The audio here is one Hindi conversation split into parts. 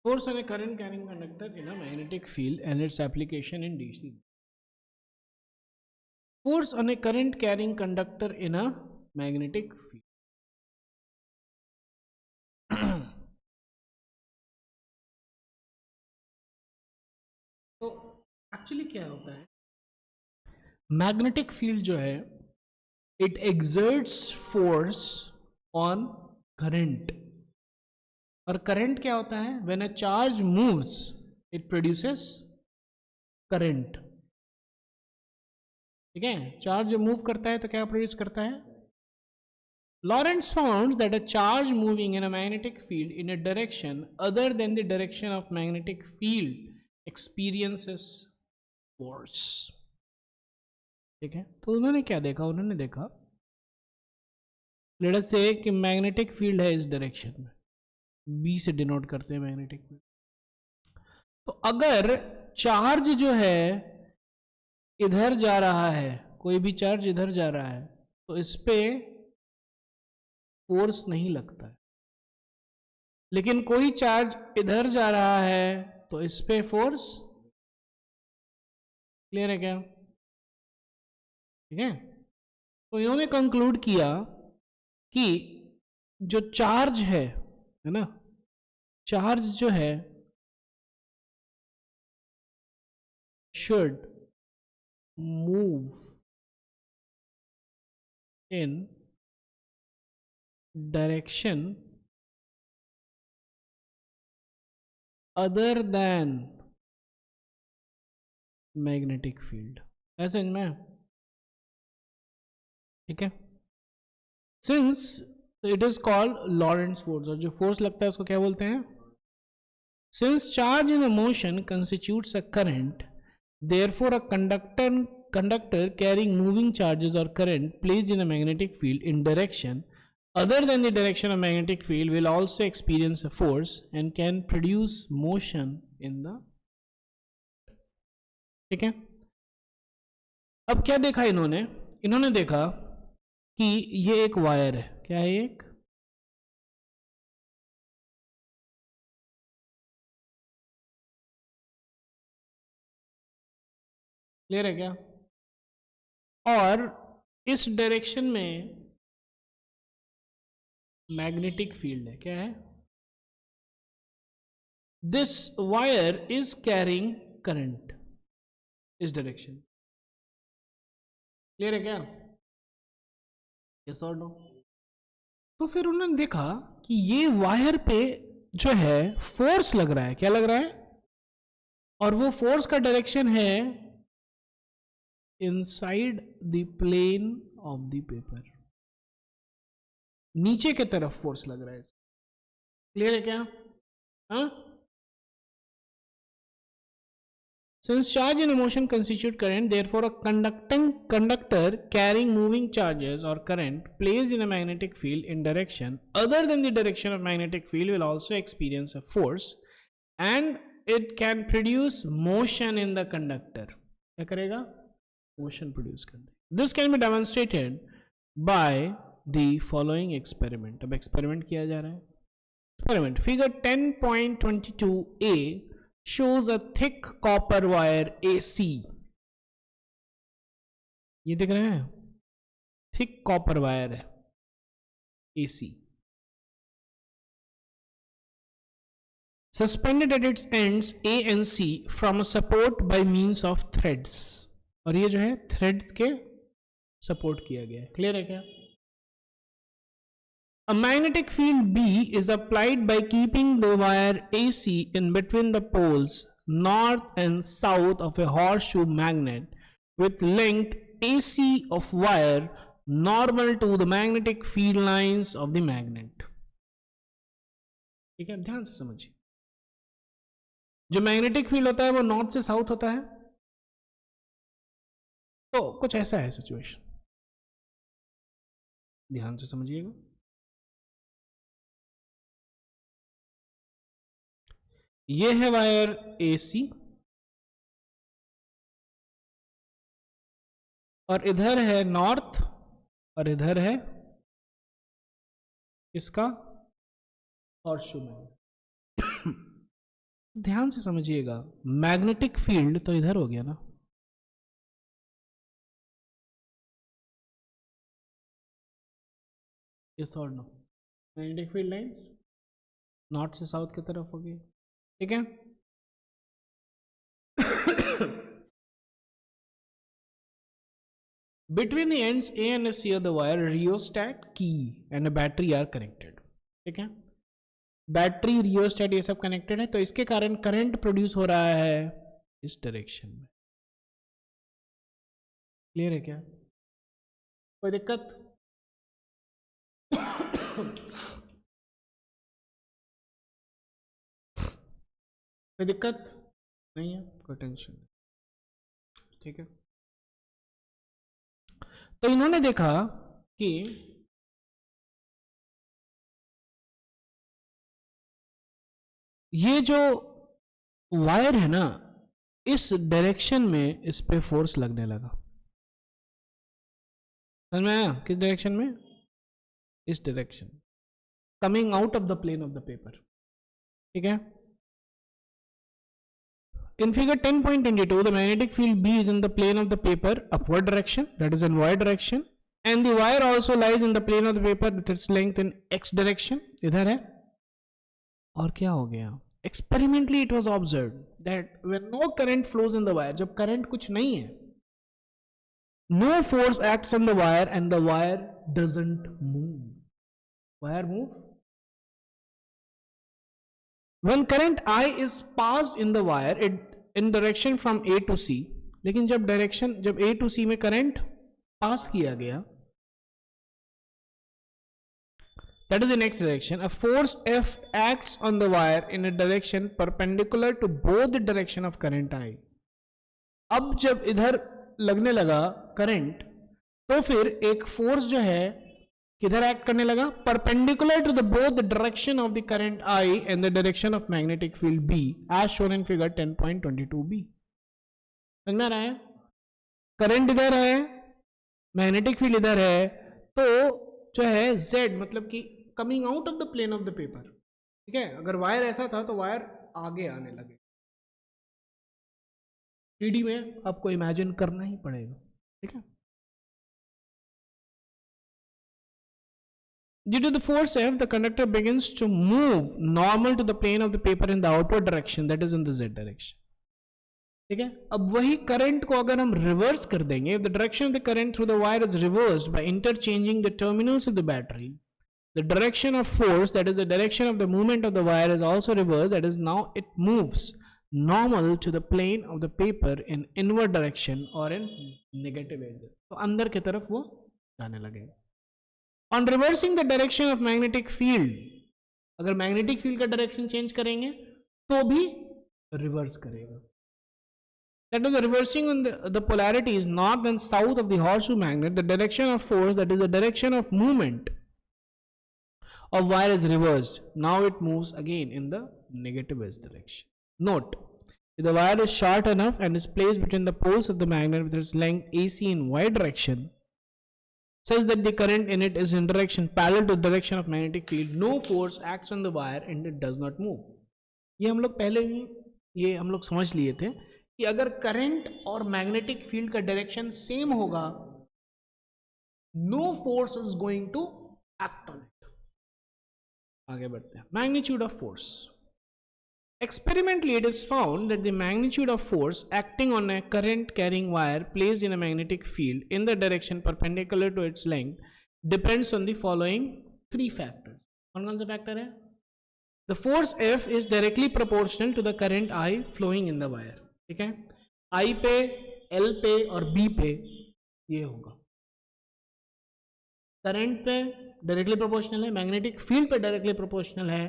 Force on a current carrying conductor in a magnetic field and its application in DC. Force on a current carrying conductor in a magnetic field. तो एक्चुअली क्या होता है, मैग्नेटिक फील्ड जो है it exerts force on current. और करंट क्या होता है, when a charge moves it produces current. ठीक है, चार्ज जब मूव करता है तो क्या प्रोड्यूस करता है. Lorentz found that a charge moving in a magnetic field in a direction other than the direction of magnetic field experiences force. ठीक है, तो उन्होंने क्या देखा, उन्होंने देखा लेट अस से कि मैग्नेटिक फील्ड है इस डायरेक्शन में, बी से डिनोट करते हैं मैग्नेटिक फील्ड. तो अगर चार्ज जो है इधर जा रहा है, कोई भी चार्ज इधर जा रहा है, तो इस पे फोर्स नहीं लगता है. लेकिन कोई चार्ज इधर जा रहा है तो इस पे फोर्स. क्लियर है क्या. ठीक है, तो इन्होंने कंक्लूड किया कि जो चार्ज है ना, चार्ज जो है should move in direction other than magnetic field. ऐसे में ठीक है, since it is called Lorentz force, और जो फोर्स लगता है उसको क्या बोलते हैं. Since charge in a motion constitutes a current, therefore a conductor carrying moving charges or current placed in a magnetic field in direction other than the direction of magnetic field will also experience a force and can produce motion in the. ठीक है, अब क्या देखा इन्होंने, इन्होंने देखा कि ये एक वायर है. क्या है, एक क्लियर है क्या. और इस डायरेक्शन में मैग्नेटिक फील्ड है. क्या है, this wire is carrying current इस डायरेक्शन. क्लियर है क्या, यस और नो. तो फिर उन्होंने देखा कि ये वायर पे जो है फोर्स लग रहा है. क्या लग रहा है, और वो फोर्स का डायरेक्शन है inside the plane of the paper, नीचे के तरफ फोर्स लग रहा है. क्लियर है क्या. हाँ, since charge in a motion constitute current, therefore a conductor carrying moving charges or current placed in a magnetic field in direction other than the direction of magnetic field will also experience a force and it can produce motion in the conductor. क्या करेगा, मोशन प्रोड्यूस कर देगा. This can be demonstrated by the following experiment. अब एक्सपेरिमेंट किया जा रहा है. Experiment figure 10.22a shows a thick copper wire AC. ये देख रहे हैं, थिक कॉपर वायर है AC, suspended at its ends A and C from a support by means of threads. और ये जो है थ्रेड्स के सपोर्ट किया गया है. क्लियर है क्या. A magnetic field B is applied by keeping the wire AC in between the poles north and south of a horseshoe magnet with length AC of wire normal to the magnetic field lines of the magnet. ठीक है, ध्यान से समझिए. जो मैग्नेटिक फील्ड होता है वो नॉर्थ से साउथ होता है. तो कुछ ऐसा है सिचुएशन, ध्यान से समझिएगा. ये है वायर AC और इधर है नॉर्थ और इधर है इसका हॉर्सशू मैग्नेट. ध्यान से समझिएगा, मैग्नेटिक फील्ड तो इधर हो गया ना, यस और no, magnetic field lines north से साउथ की तरफ होगी, ठीक है। Between the ends A and C of the wire, rheostat, key and a battery are connected, ठीक है। बैटरी, रियोस्टेट ये सब कनेक्टेड है, तो इसके कारण करंट प्रोड्यूस हो रहा है इस डायरेक्शन में। क्लियर है क्या? कोई दिक्कत? कोई दिक्कत नहीं है, कोई टेंशन नहीं, ठीक है। तो इन्होंने देखा कि ये जो वायर है ना, इस डायरेक्शन में इस पे फोर्स लगने लगा। समझ में आया? किस डायरेक्शन में? इस direction, coming out of the plane of the paper, ठीक है। In figure 10.22, the magnetic field B is in the plane of the paper upward direction, that is in y direction, and the wire also lies in the plane of the paper with its length in x direction, इधर है। और क्या हो गया? Experimentally it was observed that when no current flows in the wire, जब current कुछ नहीं है, no force acts on the wire and the wire doesn't move. Wire move? When current I is passed in the wire, it in direction from A to C, लेकिन जब डायरेक्शन, जब A to C में करंट पास किया गया, that is in x direction, a force F acts on the wire in a direction perpendicular to both the direction of current I. अब जब इधर लगने लगा करंट, तो फिर एक फोर्स जो है किधर एक्ट करने लगा? Perpendicular to the both the direction of the current I and the direction of magnetic field B, as shown in figure 10.22b। समझ में आ रहा है? करंट इधर है, मैग्नेटिक फील्ड इधर है, तो जो है z मतलब कि coming out of the plane of the paper, ठीक है। अगर वायर ऐसा था तो वायर आगे आने लगे, 3D में आपको इमेजिन करना ही पड़ेगा, ठीक है। Due to the force F, the conductor begins to move normal to the plane of the paper in the outward direction, that is in the z direction, ठीक है। अब वही करंट को अगर हम रिवर्स कर देंगे, the direction of the current through the wire is reversed by interchanging the terminals of the battery, the direction of force, that is the direction of the movement of the wire, is also reversed, that is now it moves normal to the plane of the paper in inward direction or in negative axis, तो अंदर की तरफ वो जाने लगेगा। On reversing the direction of magnetic field, अगर मैग्नेटिक फील्ड का डायरेक्शन चेंज करेंगे तो भी रिवर्स करेगा। That is, the reversing on the polarities north and south of the horseshoe magnet, the direction of force, that is the direction of movement of wire, is reversed. Now it moves again in the negative x direction. Note, if the wire is short enough and is placed between the poles of the magnet with its length AC in y direction, such that the current in it is in direction parallel to the direction of magnetic field, no force acts on the wire and it does not move. ये हम लोग पहले ही ये हम लोग समझ लिए थे कि अगर करंट और मैग्नेटिक फील्ड का डायरेक्शन सेम होगा, no force is going to act on it. आगे बढ़ते हैं। Magnitude of force. Experimentally, it is found that the magnitude of force acting on a current carrying wire placed in a magnetic field in the direction perpendicular to its length depends on the following three factors. कौन-कौन से factor है? The force F is directly proportional to the current I flowing in the wire. ठीक है? I पे, L पे और B पे ये होगा। करंट पे डायरेक्टली प्रोपोर्शनल है, मैग्नेटिक फील्ड पे डायरेक्टली प्रोपोर्शनल है,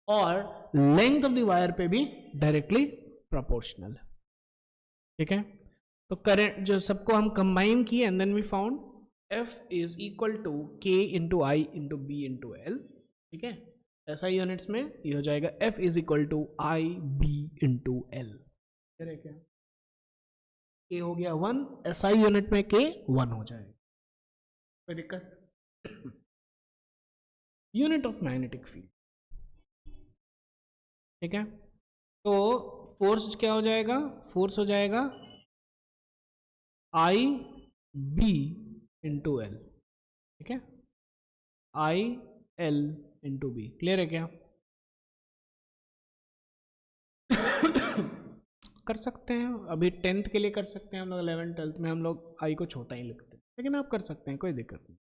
और लेंथ ऑफ द वायर पे भी डायरेक्टली प्रोपोर्शनल है, ठीक है। तो करंट जो सबको हम कंबाइन किए and then we found F is equal to K into I into B into L, ठीक है। ऐसा यूनिट्स में ये हो जाएगा F is equal to I B into L, क्या K हो गया 1, SI यूनिट में K 1 हो जाएगा, कोई दिक्कत? यूनिट ऑफ मैग्नेटिक फील्ड, ठीक है। तो फोर्स क्या हो जाएगा, फोर्स हो जाएगा आई बी इंटू एल, ठीक है, I L into B. Clear है क्या? कर सकते हैं, अभी 10th के लिए कर सकते हैं हम लोग, 11th 12th में हम लोग आई को छोटा ही लिखते हैं, लेकिन आप कर सकते हैं, कोई दिक्कत नहीं।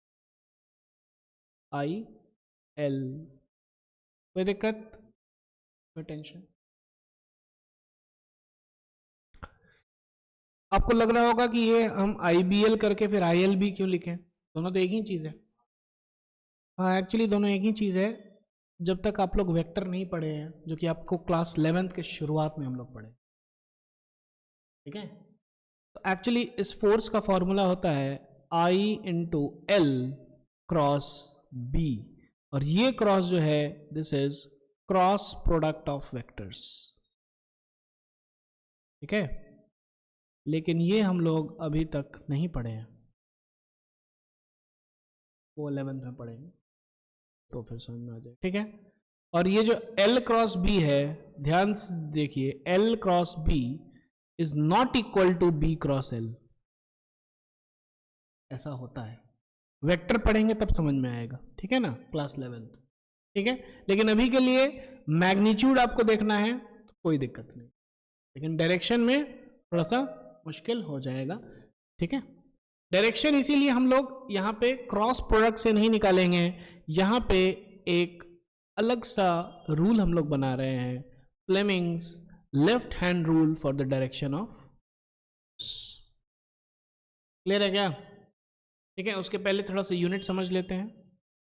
आई एल, कोई दिक्कत, कोई टेंशन? आपको लग रहा होगा कि ये हम आई बी एल करके फिर आई एल बी क्यों लिखें, दोनों तो एक ही चीज़ है। हाँ, एक्चुअली दोनों एक ही चीज़ है, जब तक आप लोग वेक्टर नहीं पढ़े हैं, जो कि आपको क्लास 11th के शुरुआत में हम लोग पढ़े, ठीक है। तो एक्चुअली इस फोर्स का फॉर्मूला होता है आई इंटू एल क्रॉस बी, और ये क्रॉस जो है this is cross product of vectors, ठीक है। लेकिन ये हम लोग अभी तक नहीं पढ़े हैं, वो 11th में पढ़ेंगे तो फिर समझ में आ जाए, ठीक है। और ये जो L क्रॉस B है, ध्यान से देखिए, L cross B is not equal to B cross L, ऐसा होता है, वेक्टर पढ़ेंगे तब समझ में आएगा, ठीक है ना, क्लास 11th, ठीक है। लेकिन अभी के लिए मैग्नीट्यूड आपको देखना है तो कोई दिक्कत नहीं, लेकिन डायरेक्शन में थोड़ा सा मुश्किल हो जाएगा, ठीक है। डायरेक्शन इसीलिए हम लोग यहाँ पे क्रॉस प्रोडक्ट से नहीं निकालेंगे, यहाँ पे एक अलग सा रूल हम लोग बना रहे हैं, Fleming's left hand rule for the direction of. Clear है क्या? ठीक है, उसके पहले थोड़ा सा यूनिट समझ लेते हैं,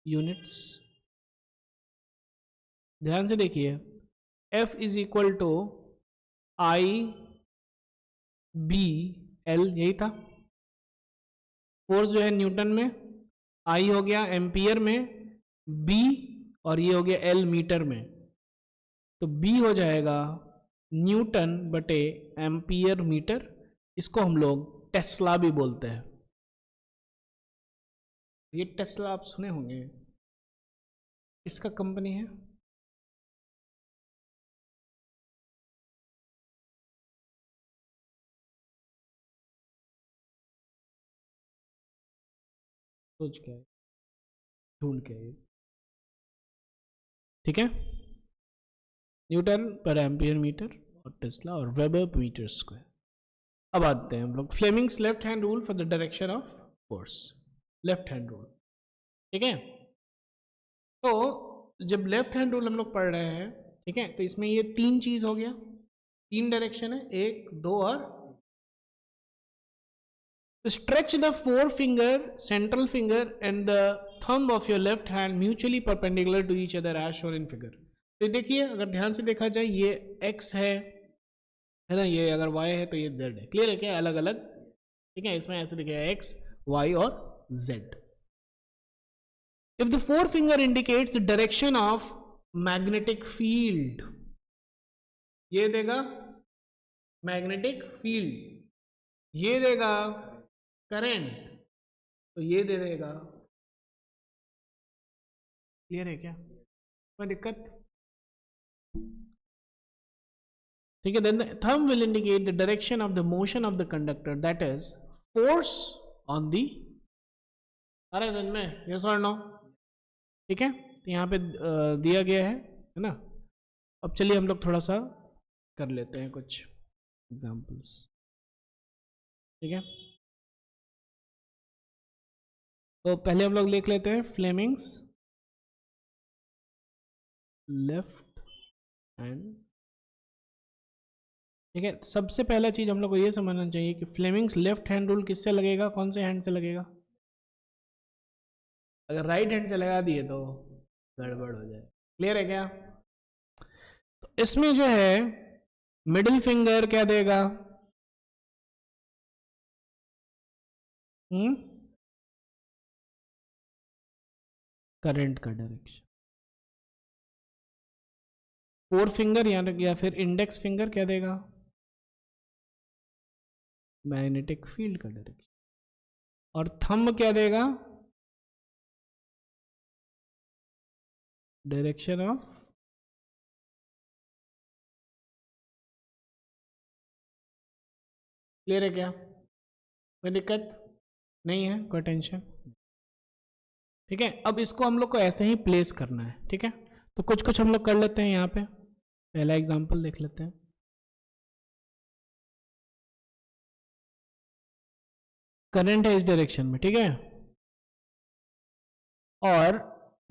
यूनिट्स ध्यान से देखिए, F is equal to I B L, यही था। फोर्स जो है न्यूटन में, आई हो गया एम्पियर में, बी और ये हो गया एल मीटर में, तो बी हो जाएगा न्यूटन बटे एम्पियर मीटर, इसको हम लोग टेस्ला भी बोलते हैं। ये टेस्ला आप सुने होंगे, इसका कंपनी है, सोच क्या है, ढूंढ के है, ठीक है, न्यूटन पर एम्पियर मीटर और टेस्ला और वेबर मीटर स्क्वायर। अब आते हैं हम लोग Fleming's left hand rule for the direction of force, left hand rule, ठीक है। तो जब लेफ्ट हैंड रूल हम लोग पढ़ रहे हैं, ठीक है, तो इसमें ये तीन चीज हो गया, तीन डायरेक्शन है, एक दो और, stretch the forefinger, central finger and the thumb of your left hand mutually perpendicular to each other as shown in figure। तो देखिए, अगर ध्यान से देखा जाए, ये x है ना, ये अगर y है तो ये z है। क्लियर है क्या? अलग अलग, ठीक है, इसमें ऐसे दिखेगा x y और z। if the forefinger indicates the direction of magnetic field, ये देगा मैग्नेटिक फील्ड, ये देगा करंट, तो ये दे देगा। क्लियर है क्या? कोई दिक्कत? ठीक है, then the thumb will indicate the direction of the motion of the conductor, that is force on the, अरे समझ में, यस और नो? ठीक है, तो यहाँ पे दिया गया है ना। अब चलिए हम लोग थोड़ा सा कर लेते हैं कुछ एग्जाम्पल्स, ठीक है। तो पहले हम लोग लिख लेते हैं फ्लेमिंग्स लेफ्ट हैंड, ठीक है। सबसे पहला चीज हम लोग को ये समझना चाहिए कि फ्लेमिंग्स लेफ्ट हैंड रूल किससे लगेगा, कौन से हैंड से लगेगा। अगर राइट हैंड से लगा दिए तो गड़बड़ हो जाए। क्लियर है क्या? तो इसमें जो है मिडिल फिंगर क्या देगा, करंट का डायरेक्शन, फोर फिंगर या फिर इंडेक्स फिंगर क्या देगा, मैग्नेटिक फील्ड का डायरेक्शन, और थंब क्या देगा, डायरेक्शन ऑफ क्लियर है क्या? कोई दिक्कत नहीं है, कोई टेंशन? ठीक है, अब इसको हम लोग को ऐसे ही प्लेस करना है। ठीक है, तो कुछ कुछ हम लोग कर लेते हैं। यहाँ पे पहला एग्जांपल देख लेते हैं। करंट है इस डायरेक्शन में, ठीक है, और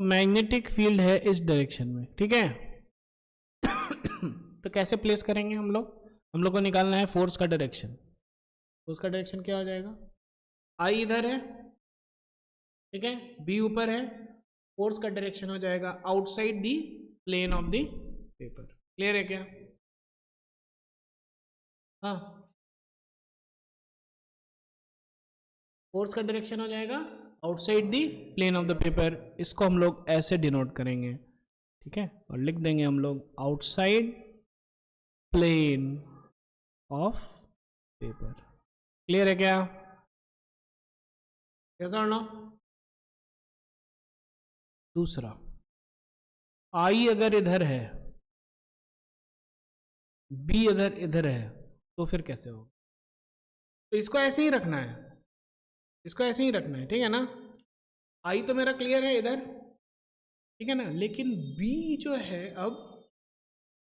मैग्नेटिक फील्ड है इस डायरेक्शन में, ठीक है। तो कैसे प्लेस करेंगे हम लोग? हम लोग को निकालना है फोर्स का डायरेक्शन। फोर्स का डायरेक्शन क्या हो जाएगा? आई इधर है, ठीक है, बी ऊपर है, फोर्स का डायरेक्शन हो जाएगा outside the plane of the paper. Clear है क्या? हाँ, फोर्स का डायरेक्शन हो जाएगा outside the plane of the paper. इसको हम लोग ऐसे डिनोट करेंगे, ठीक है, और लिख देंगे हम लोग outside plane of paper. Clear है क्या? कैसा और ना? दूसरा, आई अगर इधर है, बी अगर इधर है, तो फिर कैसे होगा? तो इसको ऐसे ही रखना है, इसको ऐसे ही रखना है, ठीक है ना। आई तो मेरा क्लियर है इधर, ठीक है ना, लेकिन बी जो है अब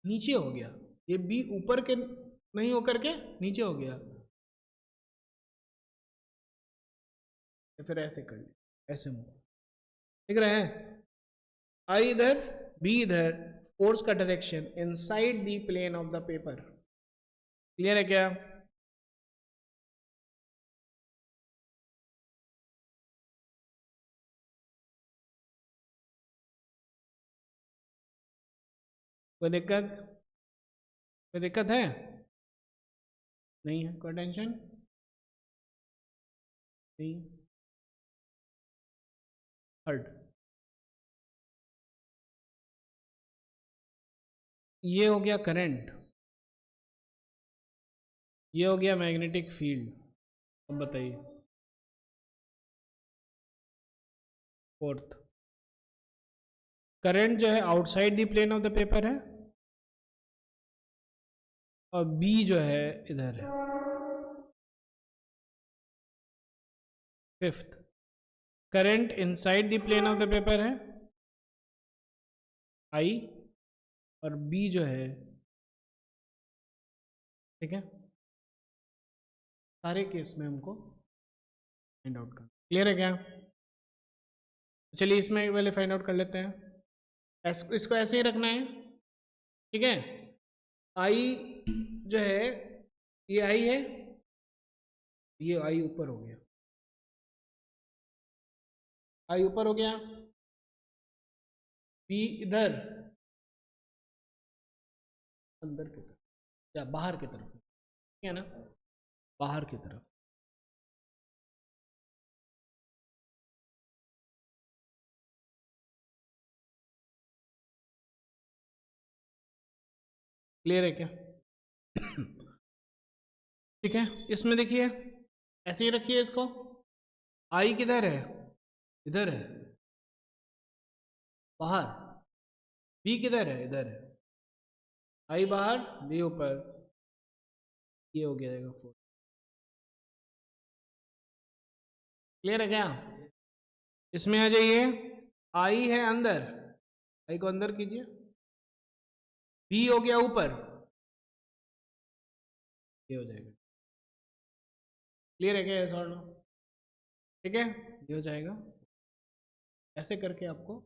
नीचे हो गया। ये बी ऊपर के नहीं होकर के नीचे हो गया। या फिर ऐसे कर ले, ऐसे मूव, ठीक रहा है। आई इधर, बी इधर, फोर्स का direction inside the plane of the paper. Clear है क्या? कोई दिक्कत? कोई दिक्कत है? नहीं है, कोई टेंशन नहीं। थर्ड, ये हो गया करंट, ये हो गया मैग्नेटिक फील्ड। अब बताइए फोर्थ, करंट जो है outside the plane of the paper है, और बी जो है इधर है। Fifth, current inside the plane of the paper है, आई, और बी जो है, ठीक है, सारे केस में हमको फाइंड आउट करना। क्लियर है क्या? चलिए इसमें पहले फाइंड आउट कर लेते हैं। इसको ऐसे ही रखना है, ठीक है। आई जो है, ये आई है, ये आई ऊपर हो गया, आई ऊपर हो गया, बी इधर अंदर की तरफ या बाहर की तरफ, ठीक है ना, बाहर की तरफ। क्लियर है क्या? ठीक है, इसमें देखिए ऐसे ही रखिए इसको। आई किधर है? इधर है, बाहर। बी किधर है? इधर है। आई बाहर, बी ऊपर, ये हो जाएगा फोर। क्लियर है क्या? इसमें आ जाइए, आई है अंदर, आई को अंदर कीजिए, बी हो गया ऊपर, ये हो जाएगा। क्लियर है क्या? ऐसा और नो? ठीक है, ये हो जाएगा। ऐसे करके आपको